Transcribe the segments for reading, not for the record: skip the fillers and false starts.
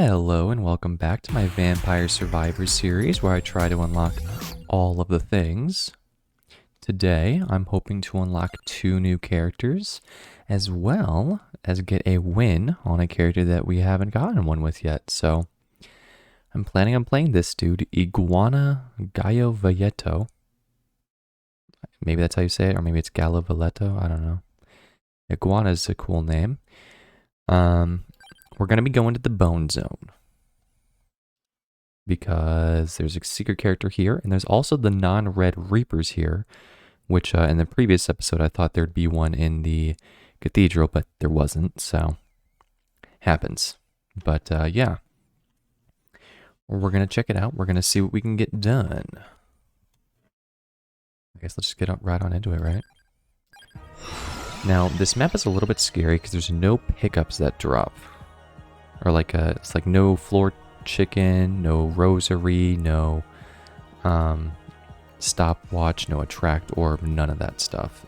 Hello and welcome back to my Vampire Survivor series where I try to unlock all of the things. Today I'm hoping to unlock 2 new characters as well as get a win on a character that we haven't gotten one with yet. So I'm planning on playing this dude, Iguana Gallo Valleto. Maybe that's how you say it, or maybe it's Gallo Valleto, I don't know. Iguana is a cool name. We're going to be going to the Bone Zone because there's a secret character here, and there's also the non-red Reapers here, which in the previous episode I thought there'd be one in the cathedral, but there wasn't, so happens. But yeah, we're going to check it out. We're going to see what we can get done. I guess let's just get right on into it, right? Now, this map is a little bit scary because there's no pickups that drop. Or like it's like no floor chicken, no rosary, no stopwatch, no attract orb, none of that stuff.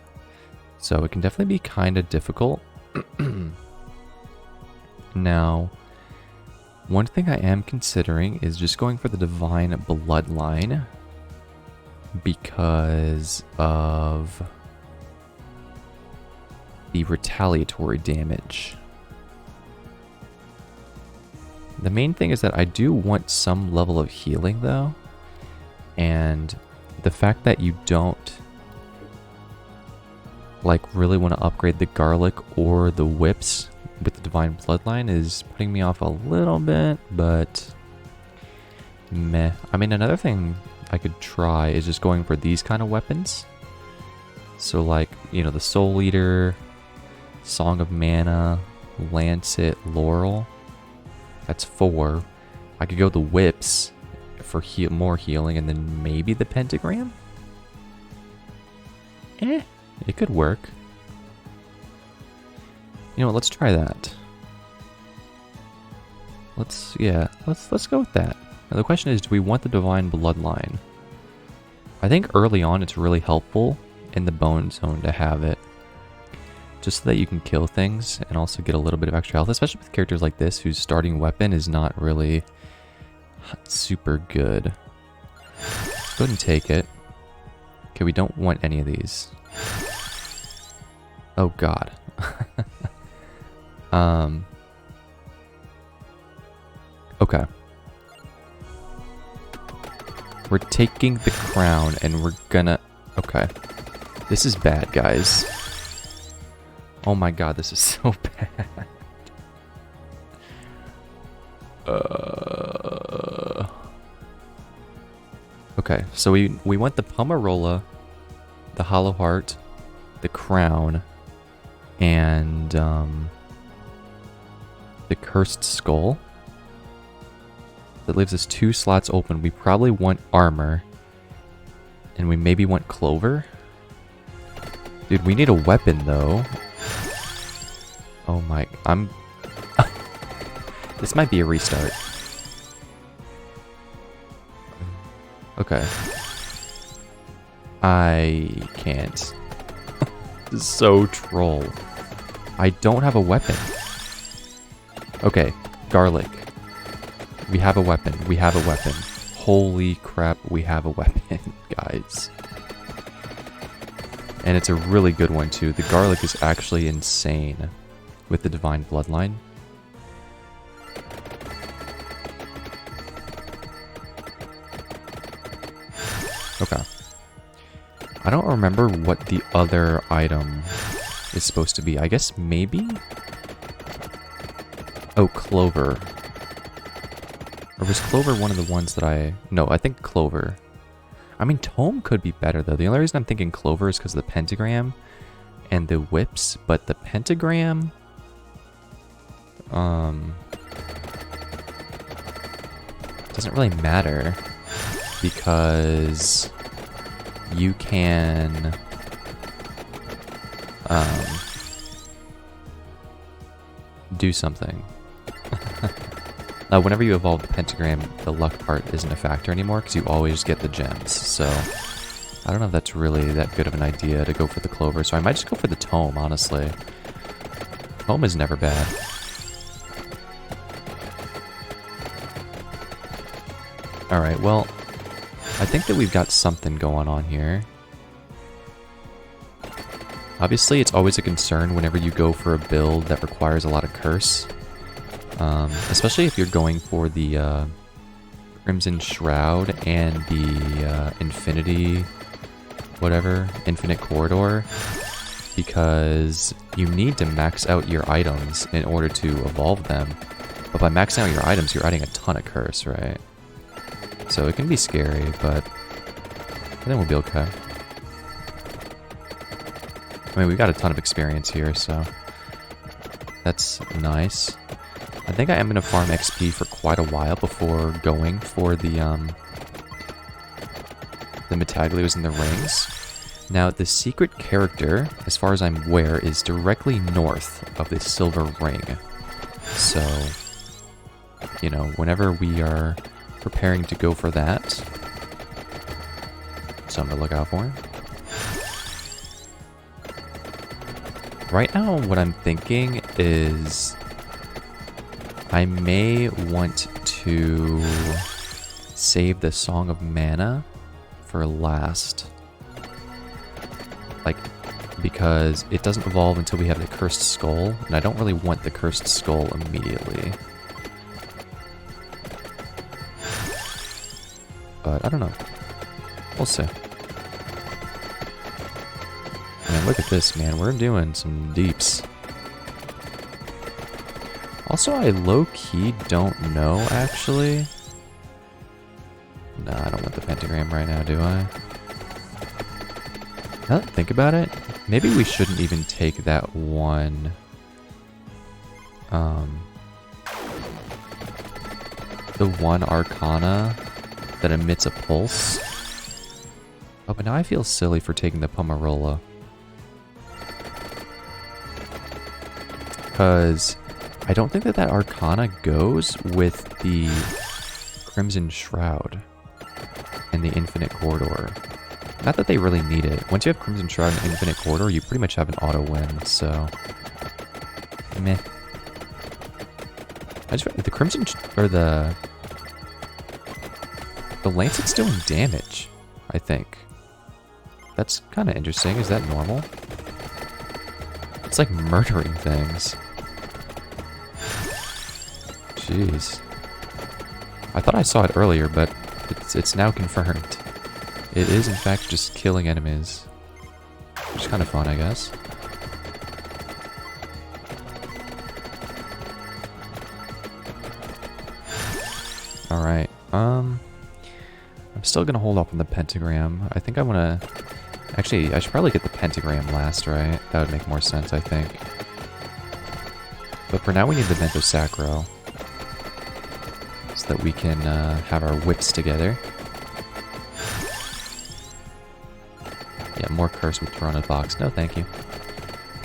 So it can definitely be kind of difficult. Now, one thing I am considering is just going for the divine bloodline because of the retaliatory damage. The main thing is that I do want some level of healing though, and the fact that you don't like really want to upgrade the garlic or the whips with the divine bloodline is putting me off a little bit, but meh. I mean, another thing I could try is just going for these kind of weapons. So like, you know, the Soul Eater, Song of Mana, Lancet, Laurel. That's 4. I could go the whips for more healing, and then maybe the pentagram? It could work. You know what, let's try that. Let's go with that. Now the question is, do we want the divine bloodline? I think early on it's really helpful in the Bone Zone to have it, just so that you can kill things and also get a little bit of extra health, especially with characters like this whose starting weapon is not really super good. Let's go ahead and take it. Okay, we don't want any of these. Oh god. Okay. We're taking the crown and we're gonna... Okay. This is bad, guys. Oh my god, this is so bad. Okay, so we want the Pomarola, the Hollow Heart, the Crown, and the Cursed Skull. That leaves us 2 slots open. We probably want armor, and we maybe want clover. Dude, we need a weapon though. Oh my, this might be a restart. Okay. I can't. This is so troll. I don't have a weapon. Okay, garlic. We have a weapon. We have a weapon. Holy crap, we have a weapon, guys. And it's a really good one too. The garlic is actually insane with the divine bloodline. Okay. I don't remember what the other item is supposed to be. I guess maybe? Oh, clover. Or was clover one of the ones that I... No, I think clover. I mean, tome could be better though. The only reason I'm thinking clover is because of the pentagram and the whips, but the pentagram... doesn't really matter because you can do something. Whenever you evolve the pentagram, the luck part isn't a factor anymore because you always get the gems. So I don't know if that's really that good of an idea to go for the clover. So I might just go for the tome, honestly. Tome is never bad. Alright, well, I think that we've got something going on here. Obviously, it's always a concern whenever you go for a build that requires a lot of curse. Especially if you're going for the Crimson Shroud and the Infinity Corridor, because you need to max out your items in order to evolve them. But by maxing out your items, you're adding a ton of curse, right? So it can be scary, but I think we'll be okay. I mean, we've got a ton of experience here, so that's nice. I think I am going to farm XP for quite a while before going for the Metaglios and the rings. Now, the secret character, as far as I'm aware, is directly north of the silver ring. So, you know, whenever we are preparing to go for that, something to look out for. Right now, what I'm thinking is I may want to save the Song of Mana for last. Like, because it doesn't evolve until we have the Cursed Skull, and I don't really want the Cursed Skull immediately. But I don't know. We'll see. Man, look at this, man. We're doing some deeps. Also, I low-key don't know, actually. Nah, I don't want the pentagram right now, do I? Now that I think about it, maybe we shouldn't even take that one. The one Arcana that emits a pulse. Oh, but now I feel silly for taking the Pomarola. Because I don't think that that Arcana goes with the Crimson Shroud and the Infinite Corridor. Not that they really need it. Once you have Crimson Shroud and Infinite Corridor, you pretty much have an auto win, so meh. I just the Crimson or the Lancet's doing damage, I think. That's kind of interesting. Is that normal? It's like murdering things. Jeez. I thought I saw it earlier, but it's now confirmed. It is, in fact, just killing enemies. Which is kind of fun, I guess. Alright, I'm still gonna hold off on the pentagram. I think I wanna... Actually, I should probably get the pentagram last, right? That would make more sense, I think. But for now, we need the Vento Sacro. So that we can have our whips together. Yeah, more curse with Toronto Box. No, thank you.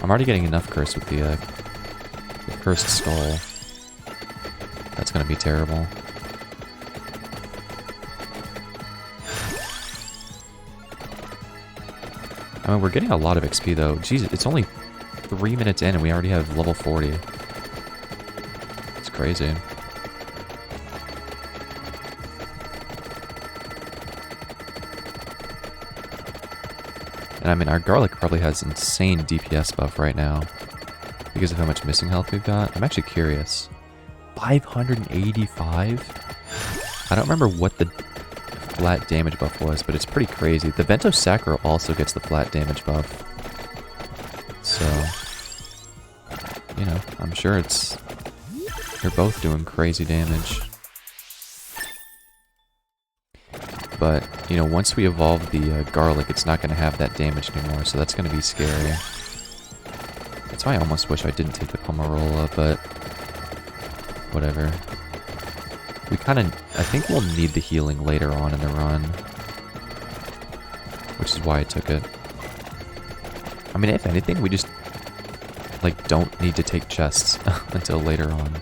I'm already getting enough curse with the Cursed Skull. That's gonna be terrible. I mean, we're getting a lot of XP, though. Jeez, it's only 3 minutes in, and we already have level 40. It's crazy. And I mean, our Garlic probably has insane DPS buff right now because of how much missing health we've got. I'm actually curious. 585? I don't remember what the flat damage buff was, but it's pretty crazy. The Vento Sacro also gets the flat damage buff. So, you know, I'm sure they're both doing crazy damage. But, you know, once we evolve the Garlic, it's not going to have that damage anymore, so that's going to be scary. That's why I almost wish I didn't take the Pomarola, but whatever. We kind of... I think we'll need the healing later on in the run. Which is why I took it. I mean, if anything, we just, like, don't need to take chests until later on.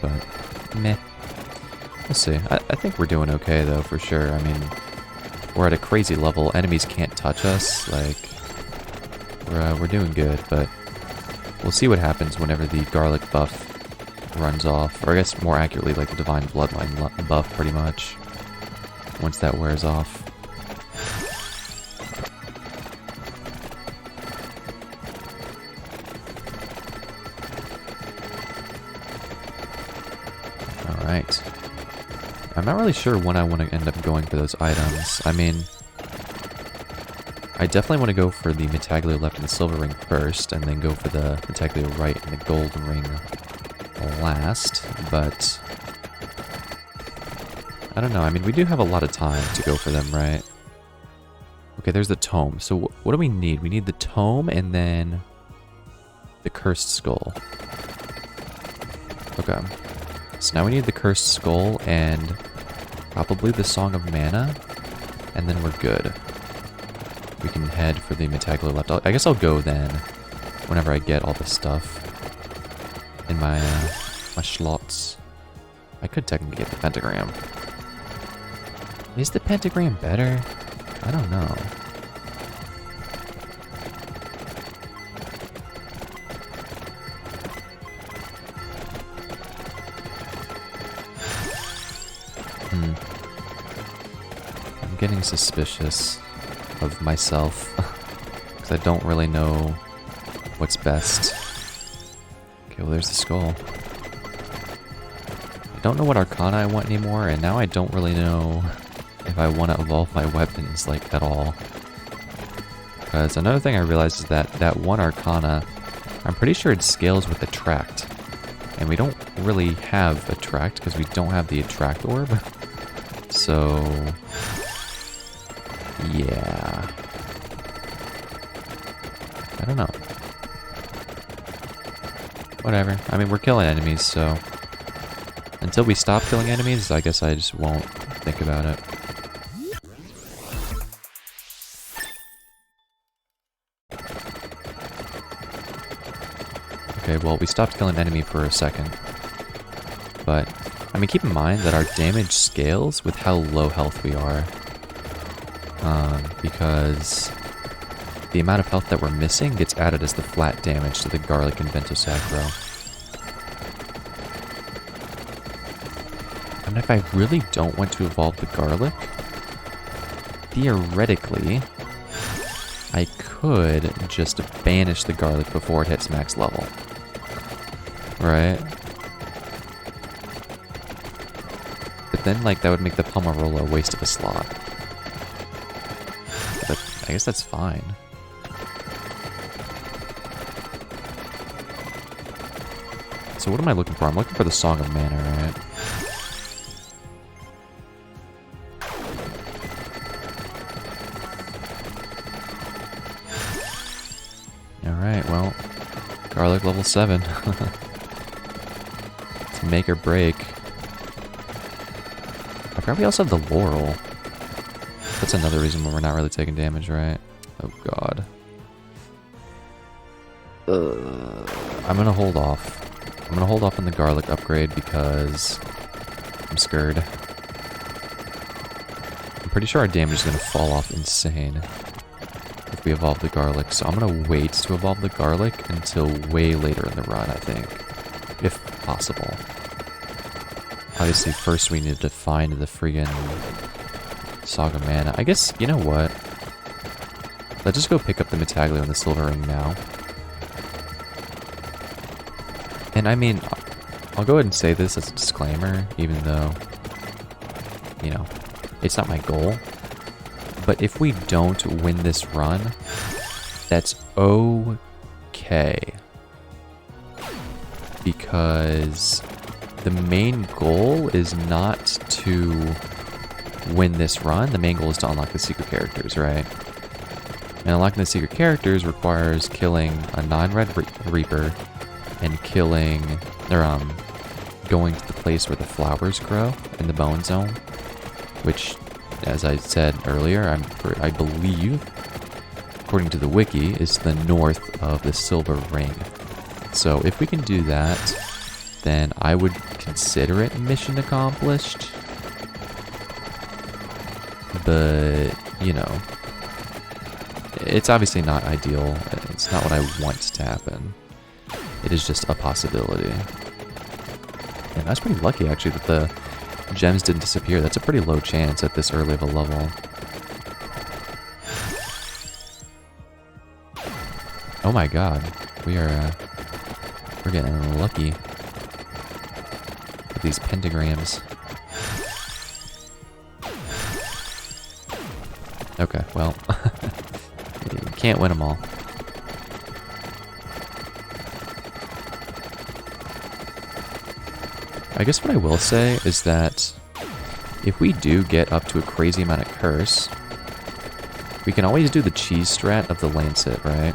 But, meh. We'll see. I think we're doing okay, though, for sure. I mean, we're at a crazy level. Enemies can't touch us. Like, we're doing good, but We'll see what happens whenever the garlic buff runs off. Or I guess more accurately, like the Divine Bloodline buff, pretty much. Once that wears off. Alright. I'm not really sure when I want to end up going for those items. I mean, I definitely want to go for the Metaglio left and the silver ring first, and then go for the Metaglio right and the gold ring last, but I don't know. I mean, we do have a lot of time to go for them, right? Okay, there's the tome. So what do we need? We need the tome and then the cursed skull. Okay. So now we need the cursed skull and probably the Song of Mana, and then we're good. We can head for the Metaglio left. I guess I'll go then, whenever I get all the stuff in my my slots. I could technically get the pentagram. Is the pentagram better? I don't know. I'm getting suspicious of myself because I don't really know what's best. Okay, well there's the skull. I don't know what Arcana I want anymore, and now I don't really know if I want to evolve my weapons, like, at all. Because another thing I realized is that that one Arcana, I'm pretty sure it scales with Attract. And we don't really have Attract because we don't have the Attract Orb. So yeah. I don't know. Whatever. I mean, we're killing enemies, so until we stop killing enemies, I guess I just won't think about it. Okay, well, we stopped killing enemy for a second. But, I mean, keep in mind that our damage scales with how low health we are. Because the amount of health that we're missing gets added as the flat damage to the Garlic and Vento Sacro. And if I really don't want to evolve the Garlic, theoretically, I could just banish the Garlic before it hits max level. Right? But then, like, that would make the Pomarola a waste of a slot. But I guess that's fine. So what am I looking for? I'm looking for the Song of Mana, right? Alright, well, Garlic level 7. It's make or break. I probably also have the Laurel. That's another reason why we're not really taking damage, right? Oh god. I'm gonna hold off. I'm gonna hold off on the Garlic upgrade because I'm scared. I'm pretty sure our damage is gonna fall off insane if we evolve the Garlic, so I'm gonna wait to evolve the Garlic until way later in the run, I think. If possible. Obviously, first we need to find the friggin' Song of Mana. I guess, you know what? Let's just go pick up the Metaglio and the Silver Ring now. And I mean, I'll go ahead and say this as a disclaimer, even though, you know, it's not my goal. But if we don't win this run, that's okay. Because the main goal is not to win this run. The main goal is to unlock the secret characters, right? And unlocking the secret characters requires killing a non-red Reaper and killing, or going to the place where the flowers grow in the Bone Zone, which, as I said earlier, I believe, according to the wiki, is the north of the Silver Ring. So if we can do that, then I would consider it mission accomplished. But, you know, it's obviously not ideal. It's not what I want to happen. it is just a possibility. And that's pretty lucky, actually, that the gems didn't disappear. That's a pretty low chance at this early of a level. Oh my god. We're getting lucky with these pentagrams. Okay, well, you can't win them all. I guess what I will say is that if we do get up to a crazy amount of curse, we can always do the cheese strat of the Lancet, right?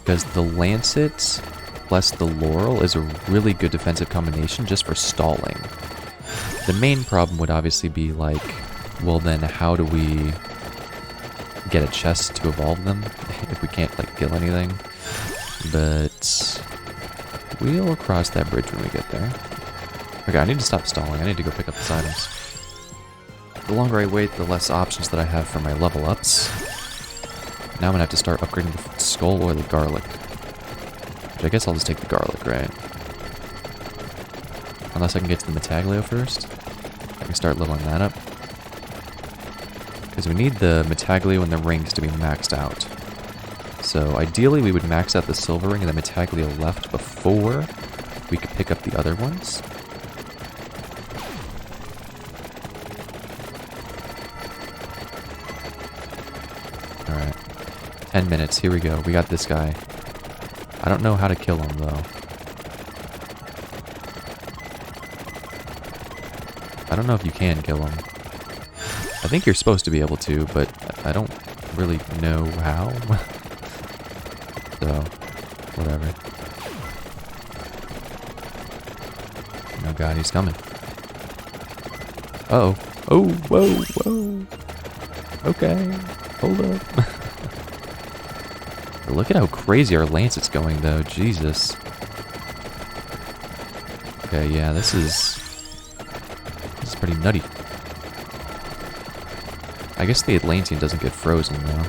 Because the Lancet plus the Laurel is a really good defensive combination just for stalling. The main problem would obviously be like, well then how do we get a chest to evolve them if we can't like kill anything? But we'll cross that bridge when we get there. Okay, I need to stop stalling. I need to go pick up these items. The longer I wait, the less options that I have for my level ups. Now I'm gonna have to start upgrading the skull or the garlic. Which I guess I'll just take the garlic, right? Unless I can get to the Metaglio first. I can start leveling that up. Because we need the Metaglio and the rings to be maxed out. So ideally we would max out the silver ring and the Metaglio left before we could pick up the other ones. Alright. 10 minutes, here we go. We got this guy. I don't know how to kill him though. I don't know if you can kill him. I think you're supposed to be able to, but I don't really know how. So, whatever. Oh god, he's coming. Uh-oh. Oh, whoa, whoa. Okay, hold up. Look at how crazy our Lancet's going, though. Jesus. Okay, yeah, this is pretty nutty. I guess the Atlantean doesn't get frozen, though.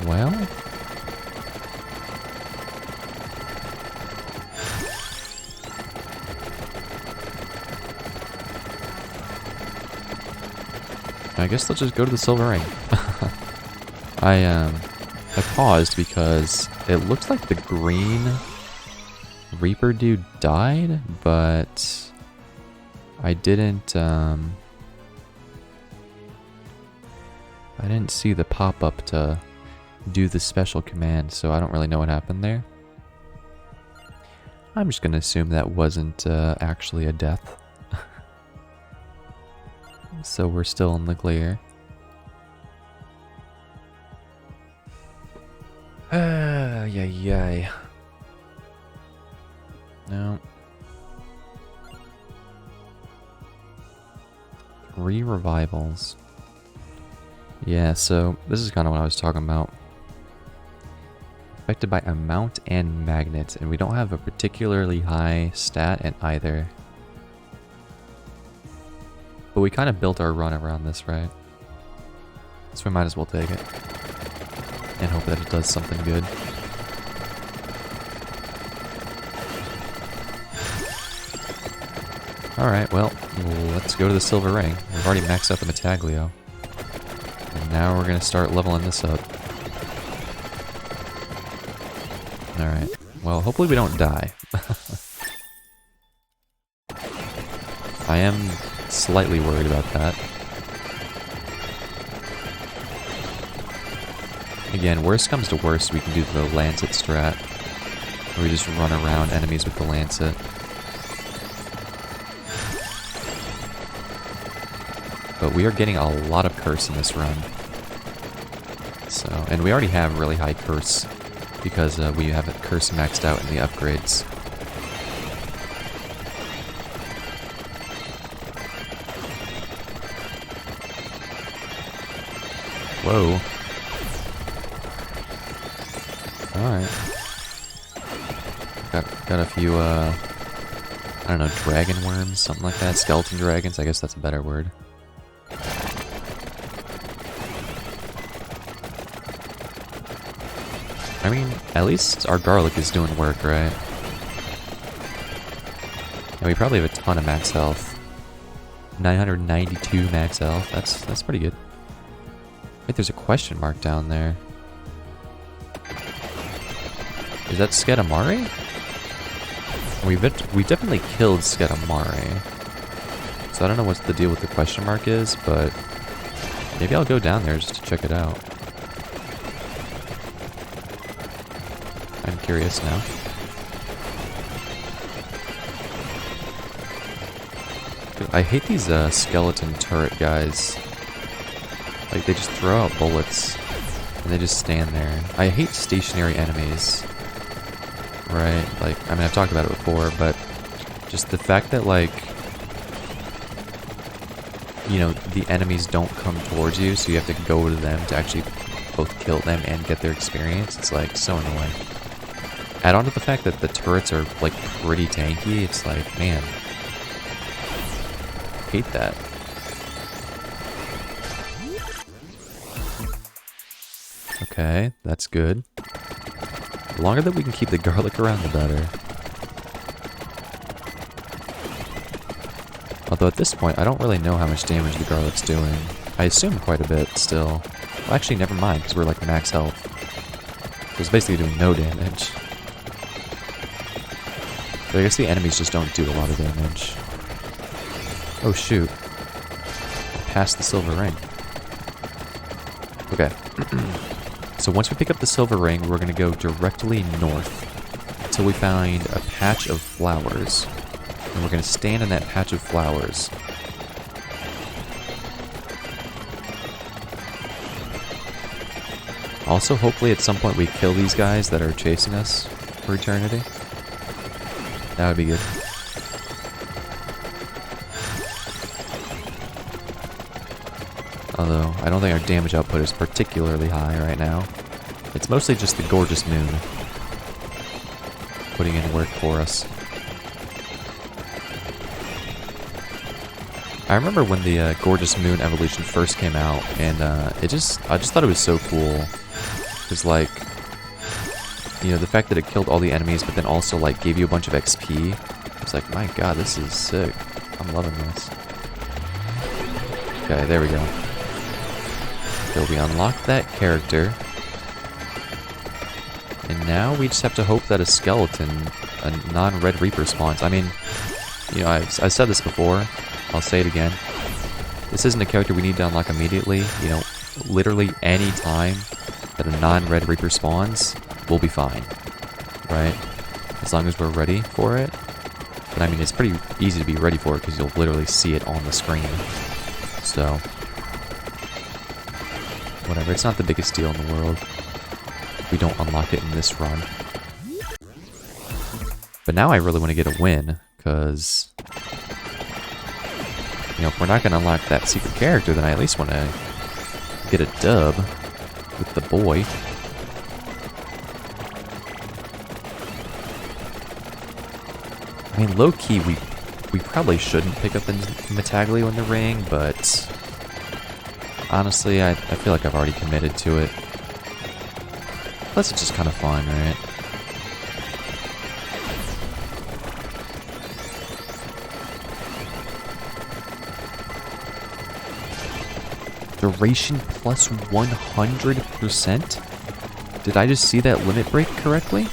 Well... I guess let's just go to the silver ring. I paused because it looks like the green Reaper dude died, but I didn't see the pop-up to do the special command, so I don't really know what happened there. I'm just gonna assume that wasn't actually a death. So we're still in the clear. Yay. No. 3 revivals. Yeah, so this is kind of what I was talking about. Affected by amount and magnet, and we don't have a particularly high stat in either. But we kind of built our run around this, right? So we might as well take it. And hope that it does something good. Alright, well, let's go to the silver ring. We've already maxed out the Metaglio. And now we're gonna start leveling this up. Alright. Well, hopefully we don't die. I am slightly worried about that. Again, worst comes to worst, we can do the Lancet strat. Where we just run around enemies with the Lancet. But we are getting a lot of curse in this run. So, and we already have really high curse because we have a curse maxed out in the upgrades. Whoa. Alright. Got a few, I don't know, dragon worms, something like that. Skeleton dragons, I guess that's a better word. I mean, at least our garlic is doing work, right? And we probably have a ton of max health. 992 max health. That's pretty good. Wait, there's a question mark down there. Is that Skedamari? We definitely killed Skedamari. So I don't know what the deal with the question mark is, but maybe I'll go down there just to check it out. I'm curious now. I hate these skeleton turret guys. Like, they just throw out bullets and they just stand there. I hate stationary enemies. Right? Like, I mean, I've talked about it before, but just the fact that, like, you know, the enemies don't come towards you, so you have to go to them to actually both kill them and get their experience. It's, like, so annoying. Add on to the fact that the turrets are, like, pretty tanky. It's like, man. Hate that. Okay, that's good. The longer that we can keep the garlic around, the better. Although at this point, I don't really know how much damage the garlic's doing. I assume quite a bit still. Well, actually, never mind, because we're like max health. So it's basically doing no damage. But I guess the enemies just don't do a lot of damage. Oh shoot. I passed the silver ring. Okay. So once we pick up the silver ring, we're going to go directly north until we find a patch of flowers. And we're going to stand in that patch of flowers. Also, hopefully at some point we kill these guys that are chasing us for eternity. That would be good. Although, I don't think our damage output is particularly high right now. It's mostly just the gorgeous moon putting in work for us. I remember when the gorgeous moon evolution first came out, and I just thought it was so cool. It was like, you know, the fact that it killed all the enemies, but then also like gave you a bunch of XP. It's like, my god, this is sick. I'm loving this. Okay, there we go. So we unlocked that character. And now we just have to hope that a skeleton, a non-Red Reaper spawns. I mean, you know, I've said this before. I'll say it again. This isn't a character we need to unlock immediately. You know, literally any time that a non-Red Reaper spawns, we'll be fine. Right? As long as we're ready for it. But I mean, it's pretty easy to be ready for it because you'll literally see it on the screen. So, whatever, it's not the biggest deal in the world. We don't unlock it in this run. But now I really want to get a win, because, you know, if we're not going to unlock that secret character, then I at least want to get a dub with the boy. I mean, low-key, we probably shouldn't pick up the Metaglio in the ring, but honestly, I feel like I've already committed to it. Plus, it's just kind of fun, right? Duration plus 100%? Did I just see that limit break correctly?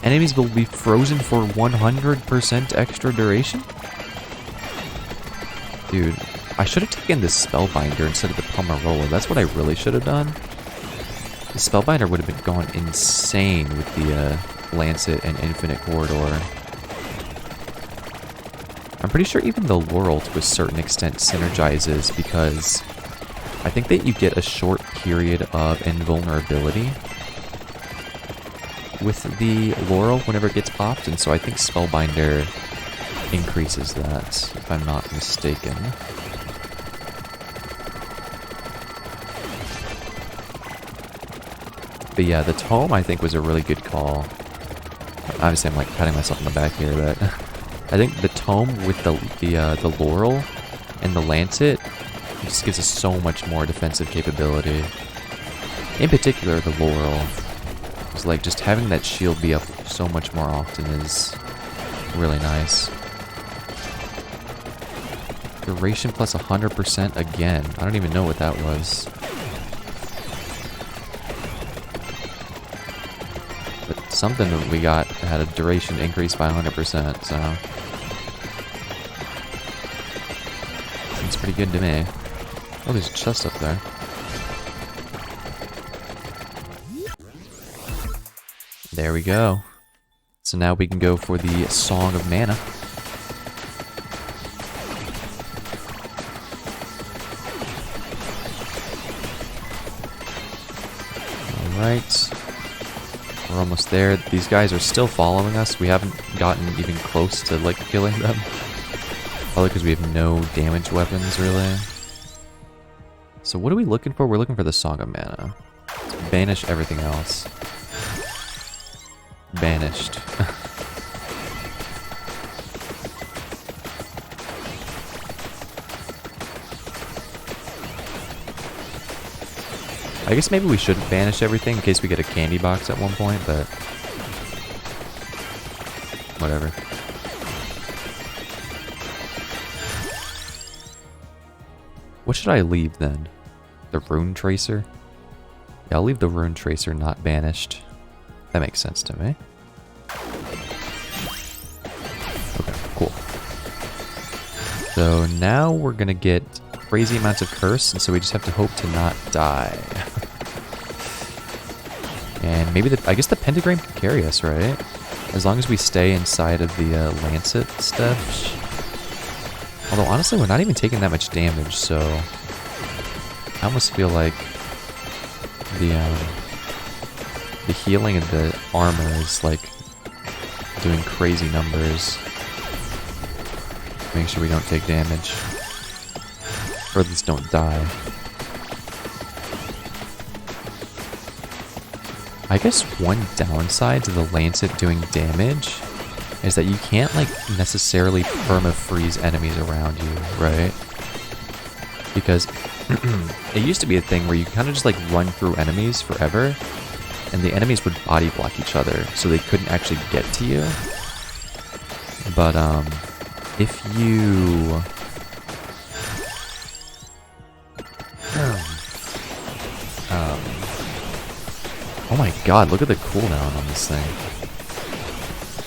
Enemies will be frozen for 100% extra duration? Dude, I should have taken this Spellbinder instead of the Pomarola. That's what I really should have done. The Spellbinder would have been gone insane with the Lancet and Infinite Corridor. I'm pretty sure even the Laurel to a certain extent synergizes, because I think that you get a short period of invulnerability with the Laurel whenever it gets popped, and so I think Spellbinder increases that, if I'm not mistaken. But yeah, the tome I think was a really good call. Obviously, I'm like patting myself on the back here, but I think the tome with the laurel and the lancet just gives us so much more defensive capability. In particular, the laurel. It's like just having that shield be up so much more often is really nice. Duration plus 100% again. I don't even know what that was. But something that we got had a duration increase by 100%, so... Seems pretty good to me. Oh, there's a chest up there. There we go. So now we can go for the Song of Mana. Alright. We're almost there. These guys are still following us. We haven't gotten even close to, like, killing them. Probably because we have no damage weapons, really. So what are we looking for? We're looking for the Song of Mana. Let's banish everything else. Banished. I guess maybe we shouldn't banish everything in case we get a candy box at one point, but... whatever. What should I leave then? The Rune Tracer? Yeah, I'll leave the Rune Tracer not banished. That makes sense to me. Okay, cool. So now we're gonna get crazy amounts of curse, and so we just have to hope to not die. And maybe I guess the pentagram can carry us, right? As long as we stay inside of the lancet stuff. Although honestly, we're not even taking that much damage, so I almost feel like the healing of the armor is like doing crazy numbers. Make sure we don't take damage. Or at least don't die. I guess one downside to the Lancet doing damage is that you can't like necessarily perma-freeze enemies around you, right? Because it used to be a thing where you kind of just like run through enemies forever, and the enemies would body block each other, so they couldn't actually get to you. But if you oh my god, look at the cooldown on this thing.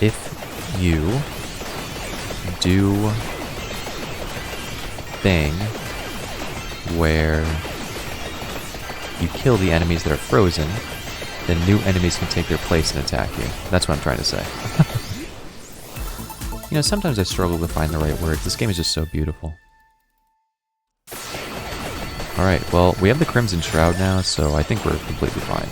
If you do thing where you kill the enemies that are frozen, then new enemies can take their place and attack you. That's what I'm trying to say. You know, sometimes I struggle to find the right words. This game is just so beautiful. Alright, well, we have the Crimson Shroud now, so I think we're completely fine.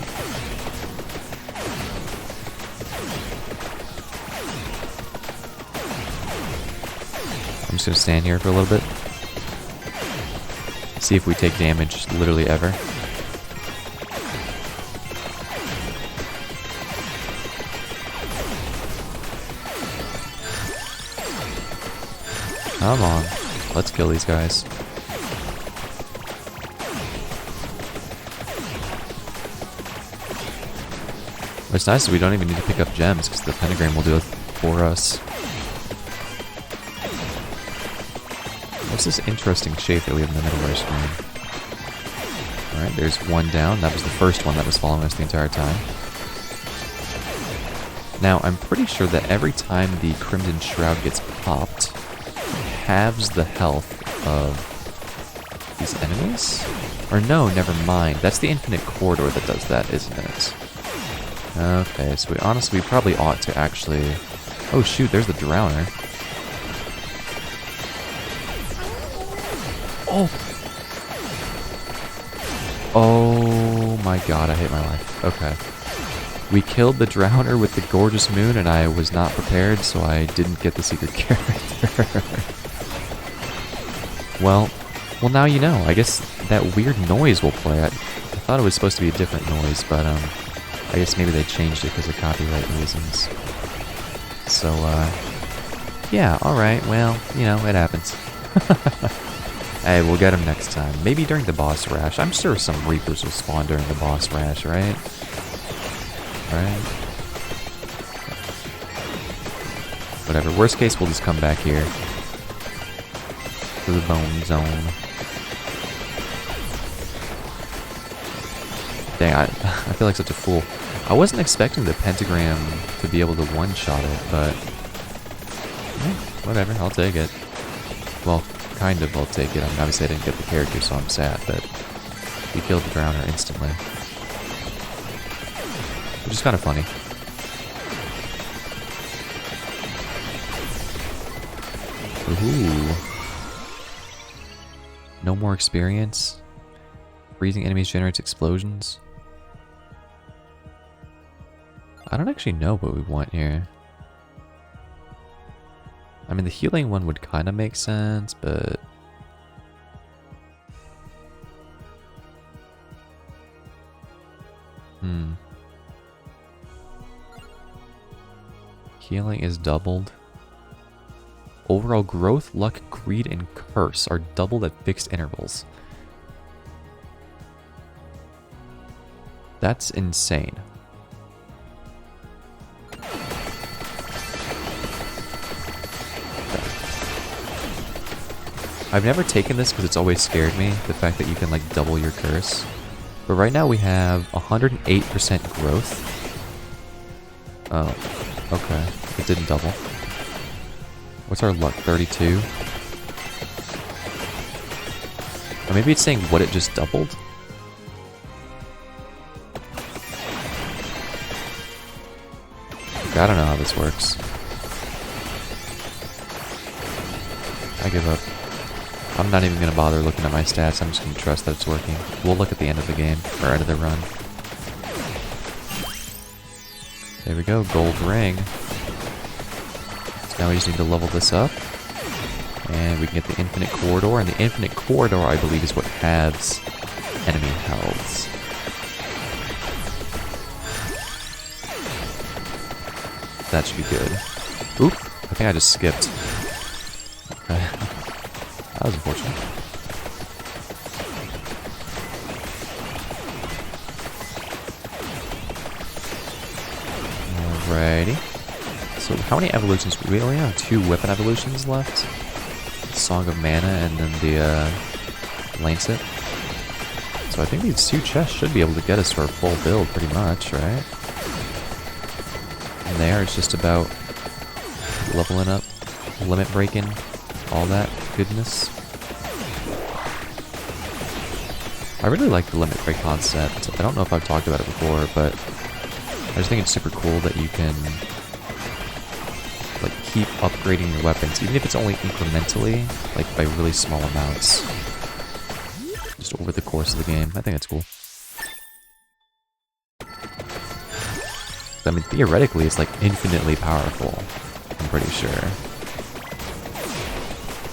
I'm just gonna stand here for a little bit. See if we take damage literally ever. Come on. Let's kill these guys. What's nice is we don't even need to pick up gems because the pentagram will do it for us. What's this interesting shape that we have in the middle of our screen? Alright, there's one down. That was the first one that was following us the entire time. Now, I'm pretty sure that every time the Crimson Shroud gets popped, it halves the health of these enemies? Or no, never mind. That's the Infinite Corridor that does that, isn't it? Okay, so we probably ought to actually... Oh shoot, there's the Drowner. Oh! Oh my god, I hate my life. Okay. We killed the Drowner with the Gorgeous Moon, and I was not prepared, so I didn't get the secret character. Well, now you know. I guess that weird noise will play. I thought it was supposed to be a different noise, but I guess maybe they changed it because of copyright reasons. So, yeah, alright, well, you know, it happens. Hey, we'll get him next time. Maybe during the boss rush. I'm sure some Reapers will spawn during the boss rush, right? Right? Whatever, worst case, we'll just come back here. To the bone zone. Dang, I feel like such a fool. I wasn't expecting the pentagram to be able to one-shot it, but... whatever, I'll take it. Well, kind of I'll take it. I mean, obviously I didn't get the character, so I'm sad, but... we killed the Drowner instantly. Which is kind of funny. Ooh. No more experience. Freezing enemies generates explosions. I don't actually know what we want here. I mean, the healing one would kind of make sense, but... Healing is doubled. Overall growth, luck, greed, and curse are doubled at fixed intervals. That's insane. I've never taken this because it's always scared me, the fact that you can like double your curse. But right now we have 108% growth. Oh, okay. It didn't double. What's our luck? 32? Or maybe it's saying what it just doubled? I don't know how this works. I give up. I'm not even going to bother looking at my stats, I'm just going to trust that it's working. We'll look at the end of the game, or end of the run. There we go, gold ring. So now we just need to level this up. And we can get the infinite corridor, and the infinite corridor, I believe, is what halves enemy healths. That should be good. Oop, I think I just skipped. Okay. That was unfortunate. Alrighty. So how many evolutions? We only have 2 weapon evolutions left. Song of Mana and then the Lancet. So I think these 2 chests should be able to get us to our full build pretty much, right? And there it's just about leveling up, limit breaking, all that goodness. I really like the limit break concept. I don't know if I've talked about it before, but I just think it's super cool that you can like keep upgrading your weapons, even if it's only incrementally, like by really small amounts, just over the course of the game. I think it's cool. I mean, theoretically, it's like infinitely powerful, I'm pretty sure.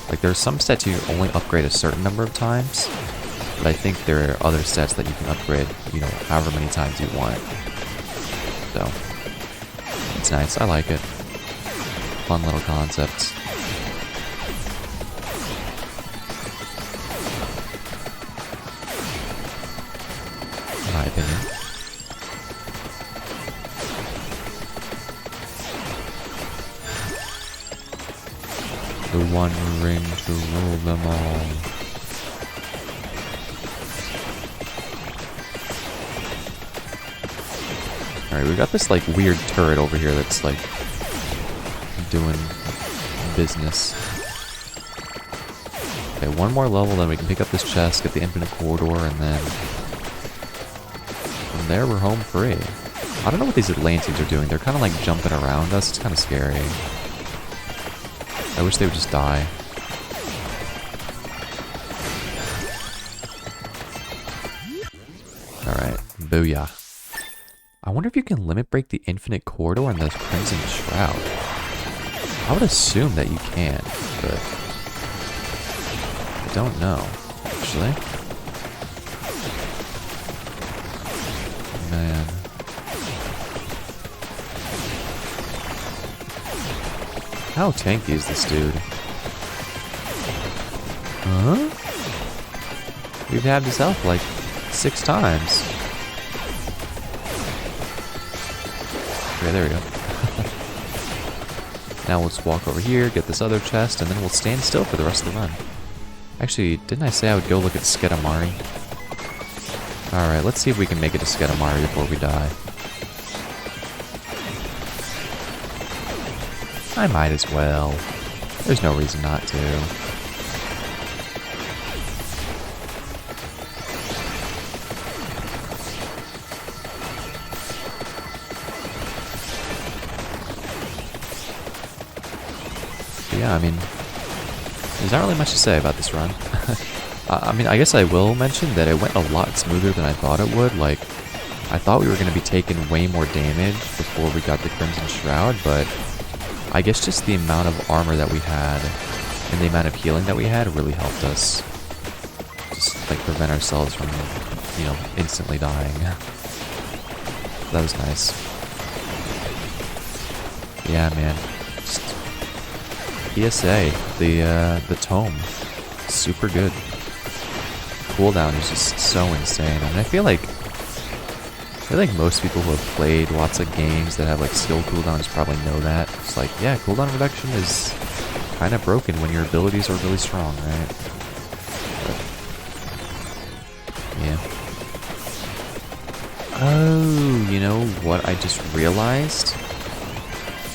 Like, there's some stats you only upgrade a certain number of times, but I think there are other stats that you can upgrade, you know, however many times you want. So, it's nice. I like it. Fun little concept. In my opinion. The one ring to rule them all. Alright, we got this like weird turret over here that's like doing business. Okay, one more level, then we can pick up this chest, get the infinite corridor, and then from there we're home free. I don't know what these Atlanteans are doing. They're kind of like jumping around us. It's kind of scary. I wish they would just die. Alright, booyah. I wonder if you can limit break the infinite corridor and the Crimson Shroud. I would assume that you can, but I don't know, actually. Man. How tanky is this dude? Huh? We've had this health like 6 times. Okay, there we go. Now let's walk over here, get this other chest, and then we'll stand still for the rest of the run. Actually, didn't I say I would go look at Skedamari? Alright, let's see if we can make it to Skedamari before we die. I might as well. There's no reason not to. But yeah, I mean, there's not really much to say about this run. I mean, I guess I will mention that it went a lot smoother than I thought it would. Like, I thought we were going to be taking way more damage before we got the Crimson Shroud, but I guess just the amount of armor that we had and the amount of healing that we had really helped us just, like, prevent ourselves from, you know, instantly dying. That was nice. Yeah, man. Just PSA, the tome, super good. Cooldown is just so insane, and I feel like most people who have played lots of games that have like skill cooldowns probably know that. It's like, yeah, cooldown reduction is kind of broken when your abilities are really strong, right? But, yeah. Oh, you know what I just realized?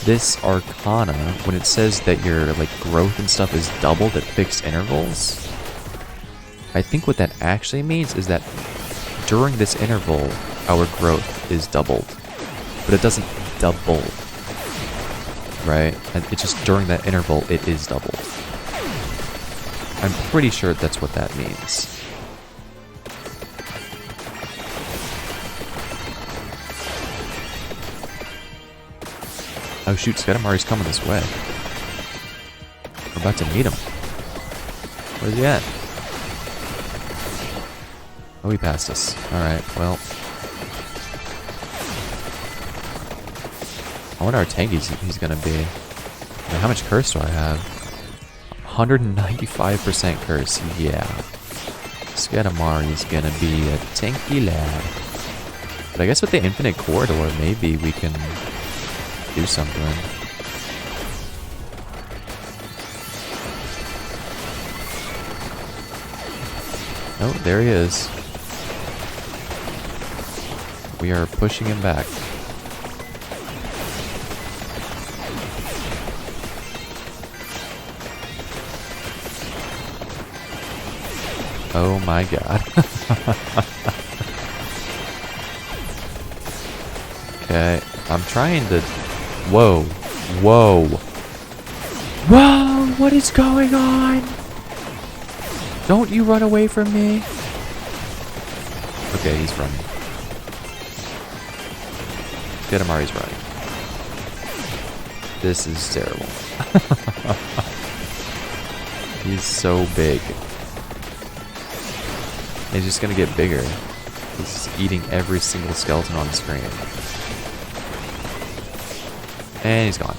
This Arcana, when it says that your like growth and stuff is doubled at fixed intervals, I think what that actually means is that during this interval, our growth is doubled. But it doesn't double, right? And it's just during that interval, it is doubled. I'm pretty sure that's what that means. Oh shoot, Skedamari's coming this way. We're about to meet him. Where's he at? Oh, he passed us. Alright, well. I wonder how tanky he's gonna be. I mean, how much curse do I have? 195% curse, yeah. Skedamari's gonna be a tanky lad. But I guess with the infinite corridor, maybe we can do something. Oh, there he is. We are pushing him back. Oh my god. Okay, I'm trying to... Whoa. Whoa. Whoa! What is going on? Don't you run away from me. Okay, he's running. Skedamari's running. This is terrible. He's so big. He's just gonna get bigger. He's eating every single skeleton on the screen. And he's gone.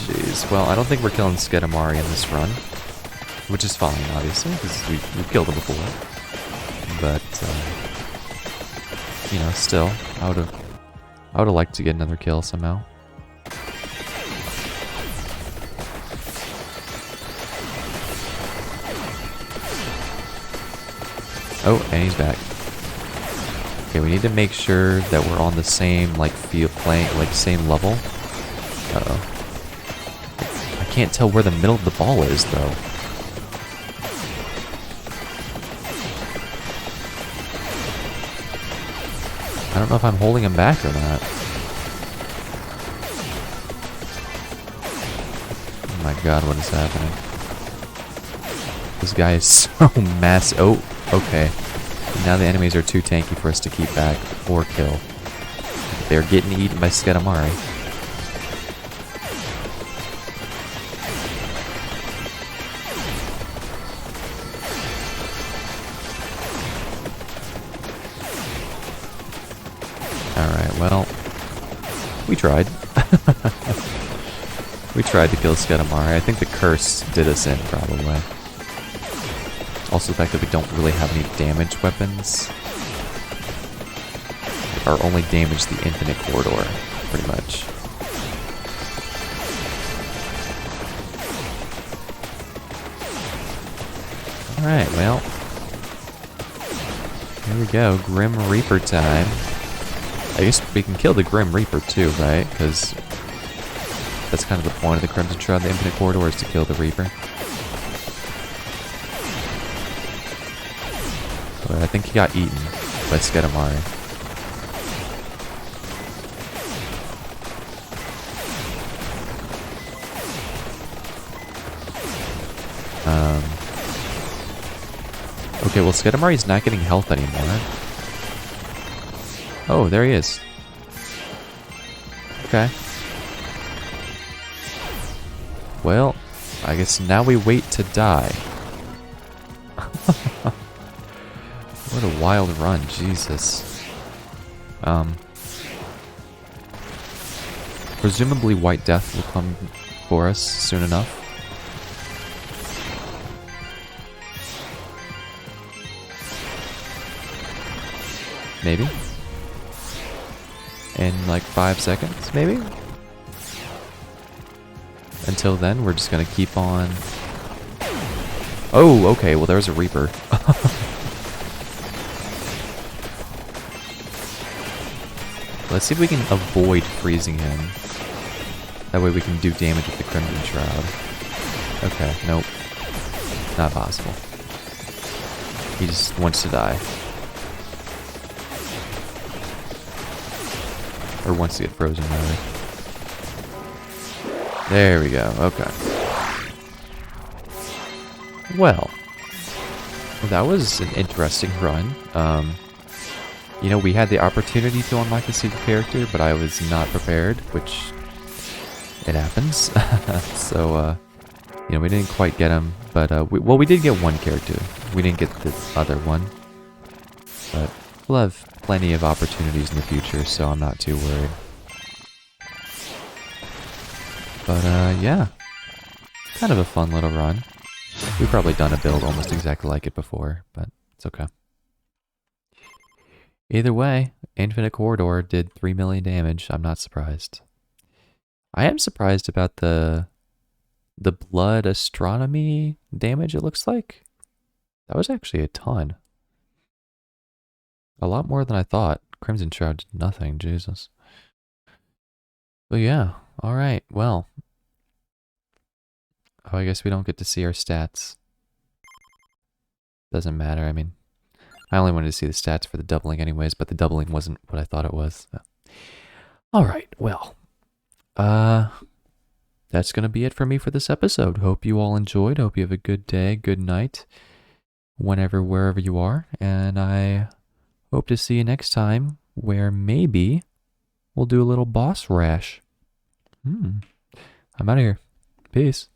Jeez. Well, I don't think we're killing Skedamari in this run. Which is fine, obviously, because we've killed him before. But, you know, still, I would have liked to get another kill somehow. Oh, and he's back. Okay, we need to make sure that we're on the same, like, same level. Uh-oh. I can't tell where the middle of the ball is, though. I don't know if I'm holding him back or not. Oh my god, what is happening? This guy is so massive. Oh, okay. Now the enemies are too tanky for us to keep back or kill. They're getting eaten by Skedamari. Alright, well. We tried. We tried to kill Skedamari. I think the curse did us in, probably. Also the fact that we don't really have any damage weapons. Our only damage the infinite corridor, pretty much. Alright, well. Here we go, Grim Reaper time. I guess we can kill the Grim Reaper too, right? Because that's kind of the point of the Crimson Shroud, the Infinite Corridor, is to kill the Reaper. But I think he got eaten by Skedamari. Okay, well, Skedamari's not getting health anymore. Oh, there he is. Okay. Well, I guess now we wait to die. What a wild run, Jesus. Presumably White Death will come for us soon enough. Maybe. In like 5 seconds, maybe? Until then, we're just gonna keep on... Oh, okay, well there's a Reaper. Let's see if we can avoid freezing him. That way we can do damage with the Crimson Shroud. Okay, nope. Not possible. He just wants to die. Or wants to get frozen, rather. There we go, okay. Well, that was an interesting run. You know, we had the opportunity to unlock a secret character, but I was not prepared, which it happens. So, you know, we didn't quite get him, but, we did get one character. We didn't get the other one. But we'll have plenty of opportunities in the future, so I'm not too worried. But, yeah. Kind of a fun little run. We've probably done a build almost exactly like it before, but it's okay. Either way, Infinite Corridor did 3 million damage. I'm not surprised. I am surprised about the blood astronomy damage, it looks like. That was actually a ton. A lot more than I thought. Crimson Shroud did nothing, Jesus. But yeah, alright, well. Oh, I guess we don't get to see our stats. Doesn't matter, I mean, I only wanted to see the stats for the doubling anyways, but the doubling wasn't what I thought it was. So. Alright, well. That's gonna be it for me for this episode. Hope you all enjoyed. Hope you have a good day, good night, whenever, wherever you are. And I hope to see you next time, where maybe we'll do a little boss rash. I'm out of here. Peace.